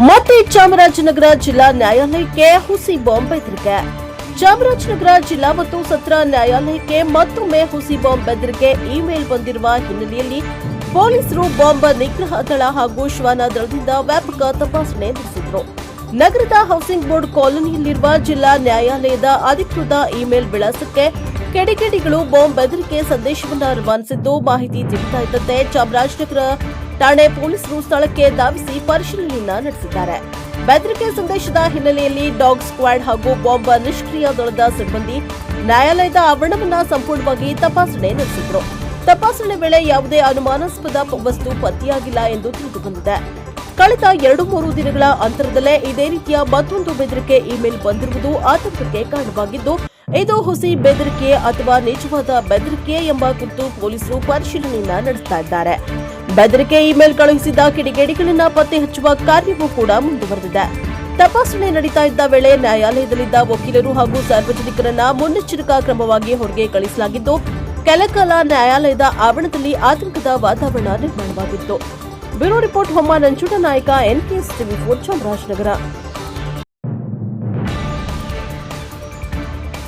ಮತ್ತೆ ಚಾಮರಾಜನಗರ ಜಿಲ್ಲಾ ನ್ಯಾಯಾಲಯಕ್ಕೆ ಹುಸಿ ಬಾಂಬ್ ಬೆದರಿಕೆ. ಚಾಮರಾಜನಗರ ಜಿಲ್ಲಾ ಮತ್ತು ಸತ್ರ ನ್ಯಾಯಾಲಯಕ್ಕೆ ಮತ್ತೊಮ್ಮೆ ಹುಸಿ ಬಾಂಬ್ ಬೆದರಿಕೆ ಇಮೇಲ್ ಬಂದಿರುವ ಹಿನ್ನೆಲೆಯಲ್ಲಿ ಪೊಲೀಸರು ಬಾಂಬ್ ನಿಗ್ರಹ ದಳ ಹಾಗೂ ಶ್ವಾನ ದಳದಿಂದ ವ್ಯಾಪಕ ತಪಾಸಣೆ ನಡೆಸಿದರು. ನಗರದ ಹೌಸಿಂಗ್ ಬೋರ್ಡ್ ಕಾಲೋನಿಯಲ್ಲಿರುವ ಜಿಲ್ಲಾ ನ್ಯಾಯಾಲಯದ ಅಧಿಕೃತ ಇಮೇಲ್ ವಿಳಾಸಕ್ಕೆ ಕಿಡಿಗೇಡಿಗಳು ಬಾಂಬ್ ಬೆದರಿಕೆ ಸಂದೇಶವನ್ನು ರವಾನಿಸಿದ್ದು, ಮಾಹಿತಿ ತಿಳಿತಾ ಇದ್ದಂತೆ ಚಾಮರಾಜನಗರ ಠಾಣೆ ಪೊಲೀಸರು ಸ್ಥಳಕ್ಕೆ ಧಾವಿಸಿ ಪರಿಶೀಲನೆಯನ್ನ ನಡೆಸಿದ್ದಾರೆ. ಬೆದರಿಕೆ ಸಂದೇಶದ ಹಿನ್ನೆಲೆಯಲ್ಲಿ ಡಾಗ್ ಸ್ಕ್ವಾಡ್ ಹಾಗೂ ಬಾಂಬ್ ನಿಷ್ಕ್ರಿಯ ದಳದ ಸಿಬ್ಬಂದಿ ನ್ಯಾಯಾಲಯದ ಆವರಣವನ್ನು ಸಂಪೂರ್ಣವಾಗಿ ತಪಾಸಣೆ ನಡೆಸಿದ್ರು. ತಪಾಸಣೆ ವೇಳೆ ಯಾವುದೇ ಅನುಮಾನಾಸ್ಪದ ವಸ್ತು ಪತ್ತೆಯಾಗಿಲ್ಲ ಎಂದು ತಿಳಿದುಬಂದಿದೆ. ಕಳೆದ 2-3 ದಿನಗಳ ಅಂತರದಲ್ಲೇ ಇದೇ ರೀತಿಯ ಮತ್ತೊಂದು ಬೆದರಿಕೆ ಇಮೇಲ್ ಬಂದಿರುವುದು ಆತಂಕಕ್ಕೆ ಕಾರಣವಾಗಿದ್ದು, ಇದು ಹುಸಿ ಬೆದರಿಕೆ ಅಥವಾ ನಿಜವಾದ ಬೆದರಿಕೆ ಎಂಬ ಕುರಿತು ಪೊಲೀಸರು ಪರಿಶೀಲನೆಯನ್ನ ನಡೆಸ್ತಾ ಇದ್ದಾರೆ. ಬೆದರಿಕೆ ಇಮೇಲ್ ಕಳುಹಿಸಿದ ಕಿಡಿಗೇಡಿಗಳನ್ನ ಪತ್ತೆ ಹಚ್ಚುವ ಕಾರ್ಯವೂ ಕೂಡ ಮುಂದುವರೆದಿದೆ. ತಪಾಸಣೆ ನಡೀತಾ ಇದ್ದ ವೇಳೆ ನ್ಯಾಯಾಲಯದಲ್ಲಿದ್ದ ವಕೀಲರು ಹಾಗೂ ಸಾರ್ವಜನಿಕರನ್ನ ಮುನ್ನೆಚ್ಚರಿಕಾ ಕ್ರಮವಾಗಿ ಹೊರಗೆ ಕಳಿಸಲಾಗಿದ್ದು, ಕೆಲಕಾಲ ನ್ಯಾಯಾಲಯದ ಆವರಣದಲ್ಲಿ ಆತಂಕದ ವಾತಾವರಣ ನಿರ್ಮಾಣವಾಗಿತ್ತು. ಬ್ಯೂರೋ ರಿಪೋರ್ಟ್ ಹೊಮ್ಮ ನಂಜುಂಡನಾಯಕ, NKS TV4 ಚಾಮರಾಜನಗರ.